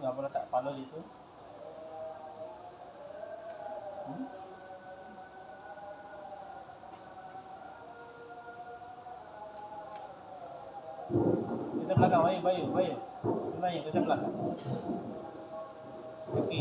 Nggak pernah tak follow itu. Ke belakang, Bayu. Bayu ke belakang. Oke.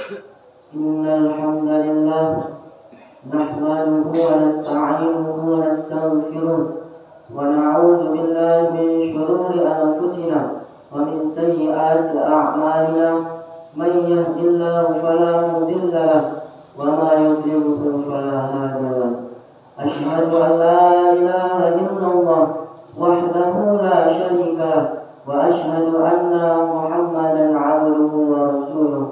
إن الحمد لله نحمده ونستعينه ونستغفره ونعوذ بالله من شرور أنفسنا ومن سيئات أعمالنا من يهد الله فلا مضل له وما يضلله فلا هادي له أشهد أن لا إله إلا الله وحده لا شريك له وأشهد أن محمدا عبده ورسوله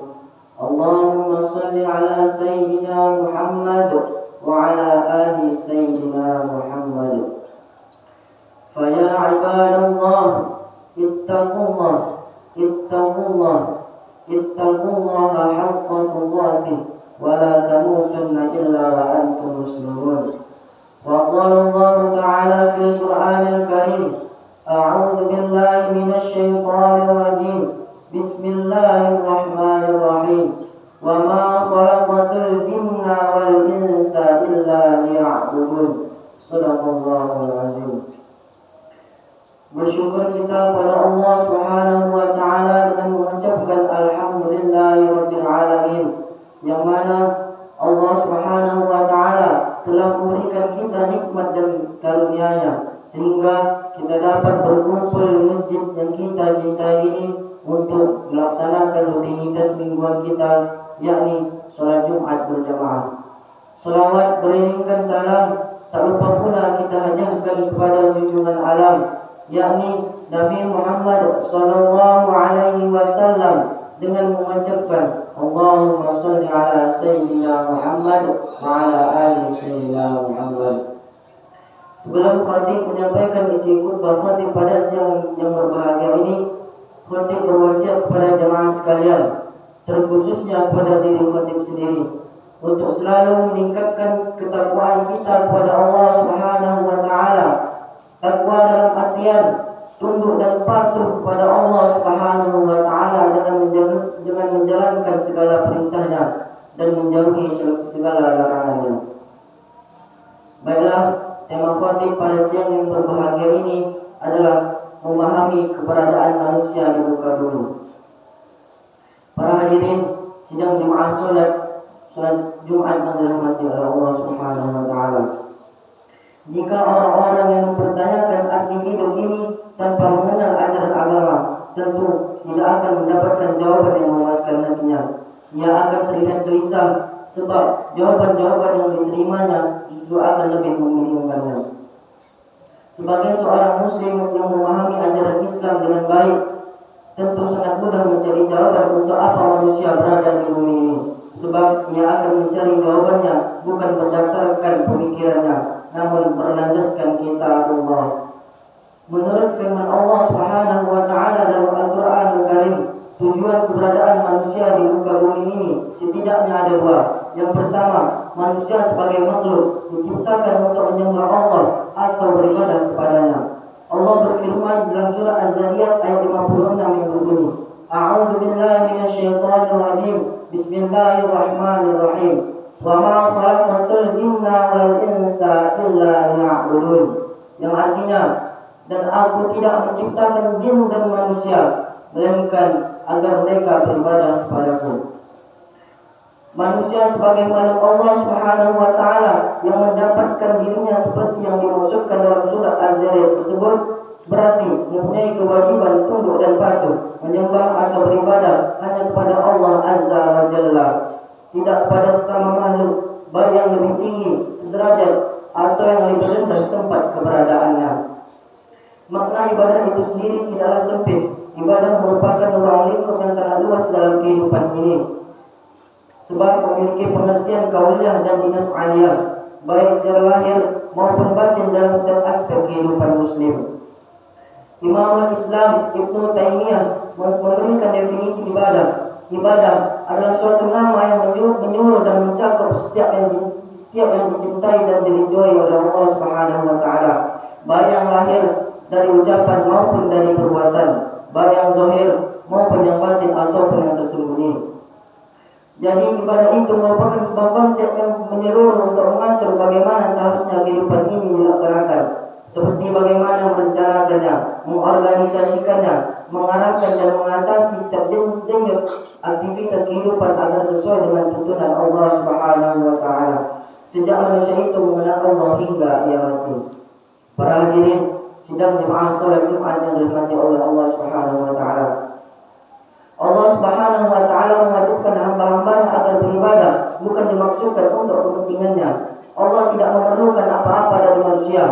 اللهم صل على سيدنا محمد وعلى آل سيدنا محمد فيا عباد الله اتقوا الله اتقوا الله اتقوا الله حق تقاته ولا تموتن إلا وأنتم مسلمون وقال الله تعالى في القرآن الكريم أعوذ بالله من الشيطان الرجيم بسم الله الرحمن الرحيم وما خلقت الجن والإنس إلا ليعبدون صدق الله العظيم. Bersyukur kita kepada Allah Subhanahu wa taala dengan mengucapkan alhamdulillahirabbil alamin, yang mana Allah Subhanahu wa taala telah memberikan kita nikmat dan karunia-Nya sehingga kita dapat berkumpul di masjid yang kita cintai ini untuk melaksanakan rutinitas mingguan kita, yakni sholat Jumat berjamaah. Salawat beriringkan salam tak lupa pula kita hajahkan kepada junjungan alam, yakni Nabi Muhammad sallallahu alaihi wasallam dengan mengucapkan Allahumma shalli ala sayyidina Muhammad wa ala ali sayyidina Muhammad. Sebelum khatib menyampaikan isi khutbah khatib pada siang yang berbahagia ini, khatib berwasiat kepada jemaah sekalian, terkhususnya kepada diri khatib sendiri, untuk selalu meningkatkan ketakwaan kita kepada Allah Subhanahu wa taala. Takwa dalam artian tunduk dan patuh kepada Allah Subhanahu wa taala dengan menjalankan segala perintahnya dan menjauhi segala larangannya. Baiklah, tema khatib pada siang yang berbahagia ini adalah memahami keberadaan manusia di muka bumi. Para hadirin sidang jemaah salat Jumat yang dirahmati oleh Allah Subhanahu wa taala. Jika orang-orang yang mempertanyakan arti hidup ini tanpa mengenal ajaran agama, tentu tidak akan mendapatkan jawaban yang memuaskan hatinya. Ia akan terlihat gelisah sebab jawaban-jawaban yang diterimanya justru akan lebih membingungkannya. Sebagai seorang muslim yang memahami ajaran Islam dengan baik, tentu sangat mudah mencari jawaban untuk apa manusia berada di bumi ini, sebab ia akan mencari jawabannya bukan berdasarkan pemikirannya, namun berlandaskan kitab Allah. Menurut firman Allah Subhanahu wa taala dalam Al-Qur'an Al-Karim, tujuan keberadaan manusia di muka bumi ini setidaknya ada dua. Yang pertama, manusia sebagai makhluk diciptakan untuk menyembah Allah atau beribadah kepadanya. Allah berfirman dalam surah Az-Zariyat ayat 56 yang berbunyi, A'udzu billahi minasyaitonir rajim. Bismillahirrahmanirrahim. Wa ma khalaqtul jinna wal insa illa liya'budun. Yang artinya, dan aku tidak menciptakan jin dan manusia melainkan agar mereka beribadah kepadaku. Manusia sebagai makhluk Allah Subhanahu wa taala yang mendapatkan dirinya seperti yang dimaksudkan dalam surah Az-Zariyat tersebut berarti mempunyai kewajiban tunduk dan patuh, menyembah atau beribadah hanya kepada Allah Azza wa Jalla, tidak kepada sesama makhluk, baik yang lebih tinggi sederajat atau yang lebih rendah tempat keberadaannya. Makna ibadah itu sendiri tidaklah sempit. Ibadah merupakan ruang lingkup yang sangat luas dalam kehidupan ini, sebab memiliki pengertian kauliyah dan dinas aliyah, baik secara lahir maupun batin dalam setiap aspek kehidupan muslim. Imam Islam Ibnu Taimiyah memberikan definisi ibadah. Ibadah adalah suatu nama yang menyuruh dan mencakup setiap yang dicintai dan diridhoi oleh Allah Subhanahu wa taala, baik yang lahir dari ucapan maupun dari perbuatan, baik yang zahir maupun yang batin ataupun yang tersembunyi. Jadi ibadah itu merupakan sebuah konsep yang menyeluruh untuk mengatur bagaimana seharusnya kehidupan ini dilaksanakan, seperti bagaimana merencanakannya, mengorganisasikannya, mengarahkan dan mengatasi setiap denyut aktivitas kehidupan agar sesuai dengan tuntunan Allah Subhanahu wa taala. Sejak manusia itu mengenal Allah hingga ia mati. Para hadirin sidang jemaah salat Jumat yang dirahmati oleh Allah Subhanahu wa taala. Allah Subhanahu wa taala mewajibkan hamba-hambanya agar beribadah bukan dimaksudkan untuk kepentingannya. Allah tidak memerlukan apa-apa dari manusia.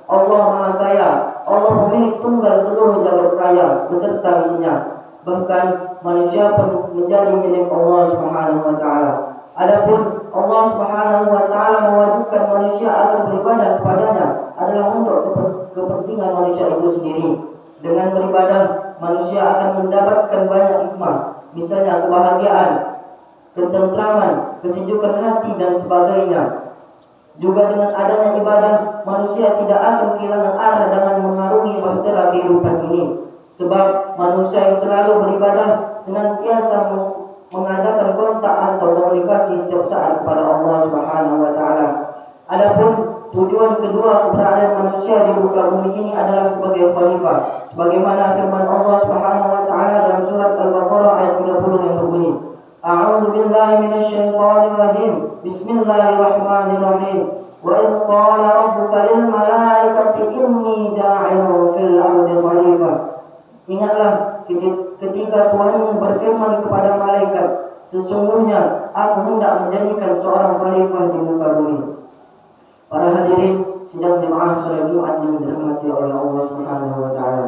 Allah Maha Kaya. Allah memiliki tunggal seluruh jagat raya beserta isinya. Bahkan manusia pun menjadi milik Allah Subhanahu wa taala. Adapun Allah Subhanahu wa taala mewajibkan manusia agar beribadah kepadanya adalah untuk kepentingan manusia itu sendiri. Dengan beribadah, manusia akan mendapatkan banyak hikmah, misalnya kebahagiaan, ketentraman, kesejukan hati dan sebagainya. Juga dengan adanya ibadah, manusia tidak akan kehilangan arah dengan mengarungi bahtera kehidupan ini. Sebab manusia yang selalu beribadah senantiasa mengadakan kontak atau komunikasi setiap saat kepada Allah Subhanahu wa taala. Adapun tujuan kedua keberadaan manusia di muka bumi ini adalah sebagai khalifah, sebagaimana firman Allah Subhanahu wa taala dalam surat Al-Baqarah ayat 30 yang berbunyi, A'udzu billahi minasyaitonir rajim. Bismillahirrahmanirrahim. Wa idh qala rabbuka lil malaikati inni ja'ilun fil ardi khalifah. Ingatlah ketika Tuhan berfirman kepada malaikat, sesungguhnya aku hendak menjadikan seorang khalifah di muka bumi. Para hadirin sidang jemaah salat Jumat yang dirahmati oleh Allah Subhanahu wa taala.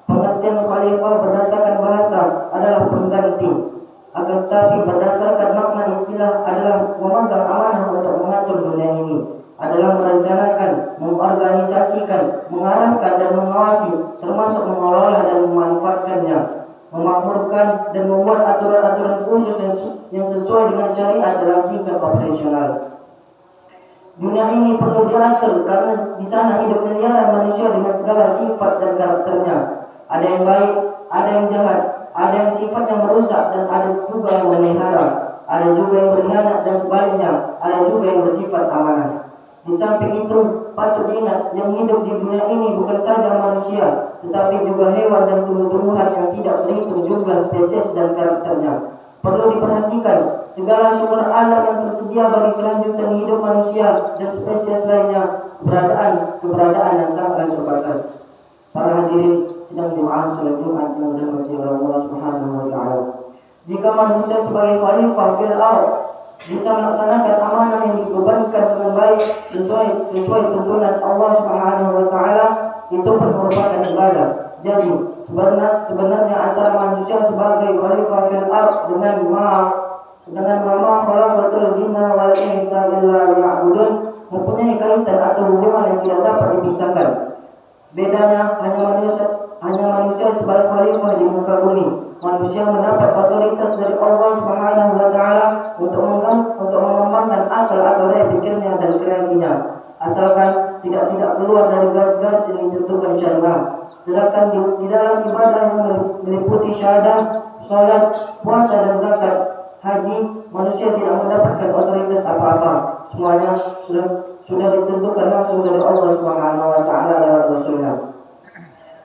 Pengertian khalifah berdasarkan bahasa adalah pengganti. Akan tetapi berdasarkan makna istilah adalah memegang amanah untuk mengatur dunia ini, adalah merencanakan, mengorganisasikan, mengarahkan dan mengawasi, termasuk mengelola dan memanfaatkannya, memakmurkan dan membuat aturan-aturan khusus yang sesuai dengan syariat dalam tingkat operasional. Dunia ini perlu diatur karena di sana hidup miliaran manusia dengan segala sifat dan karakternya. Ada yang baik, ada yang jahat, ada yang sifatnya merusak dan ada juga yang memelihara. Ada juga yang berkhianat dan sebaliknya, ada juga yang bersifat amanah. Di samping itu, patut diingat yang hidup di dunia ini bukan saja manusia, tetapi juga hewan dan tumbuh-tumbuhan yang tidak terhitung jumlah spesies dan karakternya. Perlu diperhatikan segala sumber alam yang tersedia bagi kelanjutan hidup manusia dan spesies lainnya, keberadaan yang sangat terbatas. Para hadirin sidang jemaah salat Jumat yang dirahmati oleh Allah Subhanahu wa taala. Jika manusia sebagai khalifah fil ardh bisa melaksanakan amanah yang dibebankan dengan baik sesuai tuntunan Allah Subhanahu wa taala, itu pun merupakan ibadah. Jadi sebenarnya antara manusia sebagai khalifah fil ardh dengan mama khalaqatul jinna wal insa illa liya'budun mempunyai kaitan atau hubungan yang tidak dapat dipisahkan. Bedanya hanya manusia sebagai khalifah di muka bumi. Manusia mendapat otoritas dari Allah Subhanahu wa taala untuk mengembangkan akal atau daya pikirnya dan kreasinya, asalkan tidak keluar dari garis-garis yang ditentukan syariat. Sedangkan di dalam ibadah yang meliputi syahadah, salat, puasa dan zakat, haji, manusia tidak mendapatkan otoritas apa-apa. Semuanya sudah ditentukan langsung dari Allah Subhanahu wa taala lewat Rasulnya.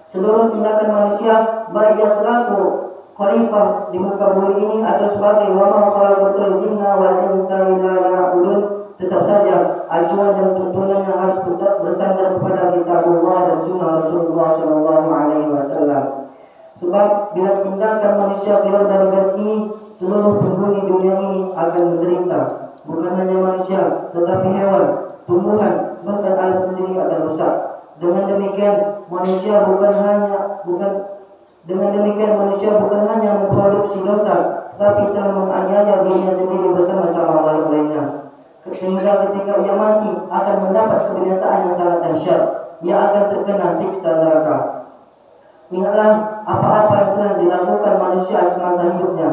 Seluruh tindakan manusia, baik yang selaku khalifah di muka bumi ini atau sebagai wa ma khalaqatul jinna wal insa illa liya'budun, tetap saja acuan dan tuntunan yang harus bersandar kepada kitabullah dan sunnah Rasulullah sallallahu alaihi wasallam. Sebab bila tindakan manusia keluar dari garis ini, seluruh penghuni dunia ini akan menderita. Bukan hanya manusia, tetapi hewan, tumbuhan, bahkan alam sendiri akan rusak. Dengan demikian manusia bukan hanya memproduksi dosa, tapi telah menganiaya dirinya sendiri bersama-sama makhluk lainnya. Sehingga ketika ia mati akan mendapat kebinasaan yang sangat dahsyat. Ia akan terkena siksa neraka. Ingatlah apa-apa yang telah dilakukan manusia semasa hidupnya,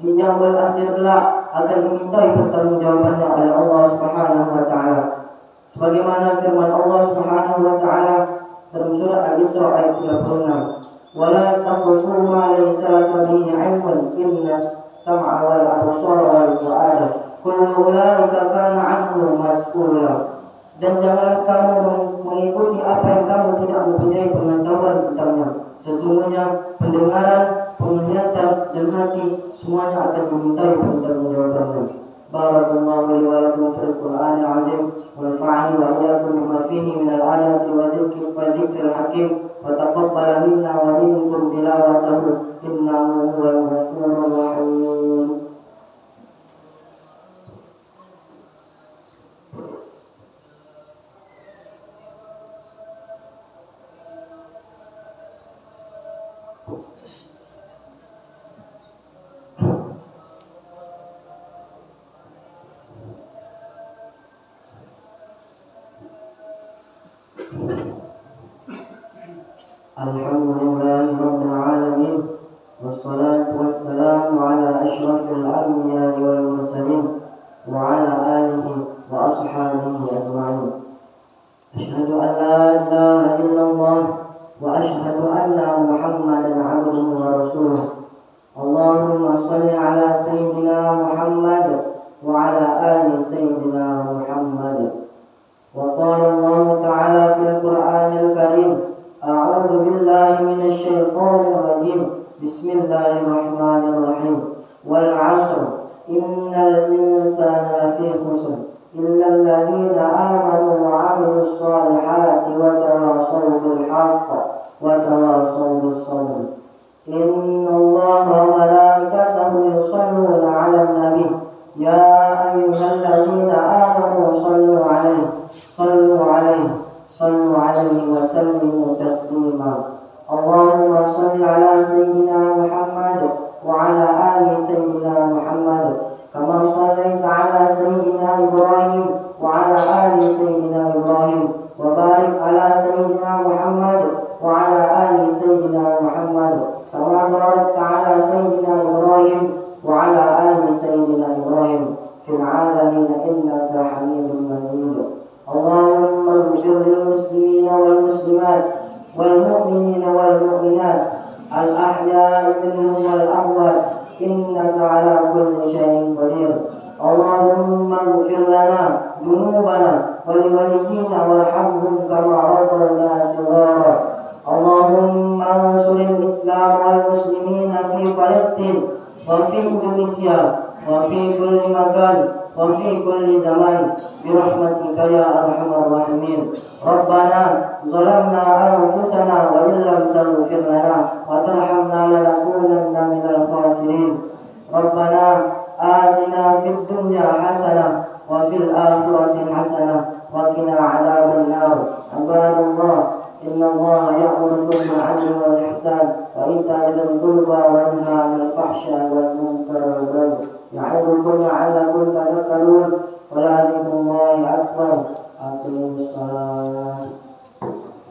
di yaumul akhir kelak akan dimintai pertanggungjawabannya oleh Allah Subhanahu wa taala. Sebagaimana firman Allah Subhanahu wa taala dalam surah Al-Isra ayat 36, "Wala taqfu ma laysa laka bihi 'ilmun inna sam'a wal absara wal fu'ada kullu ulaika kana 'anhu mas'ula." Dan janganlah kamu mengikuti apa yang kamu tidak mempunyai pengetahuan tentangnya. Sesungguhnya pendengaran, penglihatan, dan hati semuanya akan dimintai pertanggungjawabannya. Barakallahu li wa lakum fil Qur'anil 'azim wa nafa'ani wa iyyakum bima fihi min al-ayati wa dhikril hakim wa taqabbal minna wa minkum tilawatahu innahu huwal ghafurur rahim. Alhamdulillahi rabbil alamin wassalatu wassalamu ala asyrafil anbiya'i wal mursalin wa ala alihi wa ashabihi ajma'in. Asyhadu an la ilaha illallah wa asyhadu anna Muhammadan 'abduhu wa rasuluh. Allahumma shalli ala sayyidina Muhammad wa ala ali sayyidina Muhammad. Wa qala Allah ta'ala fil Qur'anil Karim أعوذ بالله من الشيطان الرجيم بسم الله الرحمن الرحيم والعصر إن الإنسان لفي خسر إلا الذين آمنوا وعملوا الصالحات وتواصوا بالحق وتواصوا بالصبر إن الله وملائكته يصلون على النبي يا أيها الذين آمنوا صلوا عليه وسلموا تسليما. اللهم صل على سيدنا محمد وعلى آل سيدنا محمد كما صليت على سيدنا إبراهيم وعلى آل سيدنا إبراهيم وبارك على سيدنا محمد وعلى آل سيدنا محمد كما باركت على سيدنا إبراهيم وعلى آل سيدنا إبراهيم في العالمين إنك حميد مجيد. اللهم اغفر للمسلمين والمسلمات والمؤمنين والمؤمنات الأحياء منهم والأموات إنك على كل شيء قدير. اللهم اغفر لنا ذنوبنا ولوالدينا وارحمهم كما ربونا صغارا. اللهم انصر الإسلام والمسلمين في فلسطين وفي إندونيسيا وفي كل مكان وفي كل زمان برحمتك يا أرحم الراحمين. ربنا ظلمنا أنفسنا وإن لم تغفر لنا وترحمنا لنكونن من الخاسرين. ربنا آتنا في الدنيا حسنة وفي الآخرة حسنة وقنا عذاب النار. عباد الله إن الله يأمركم بالعدل والإحسان وإيتاء ذي القربى وينهى عن الفحشاء والمنكر والبغي يعظكم لعلكم تذكرون ولذكر الله أكبر. أقيموا الصلاة.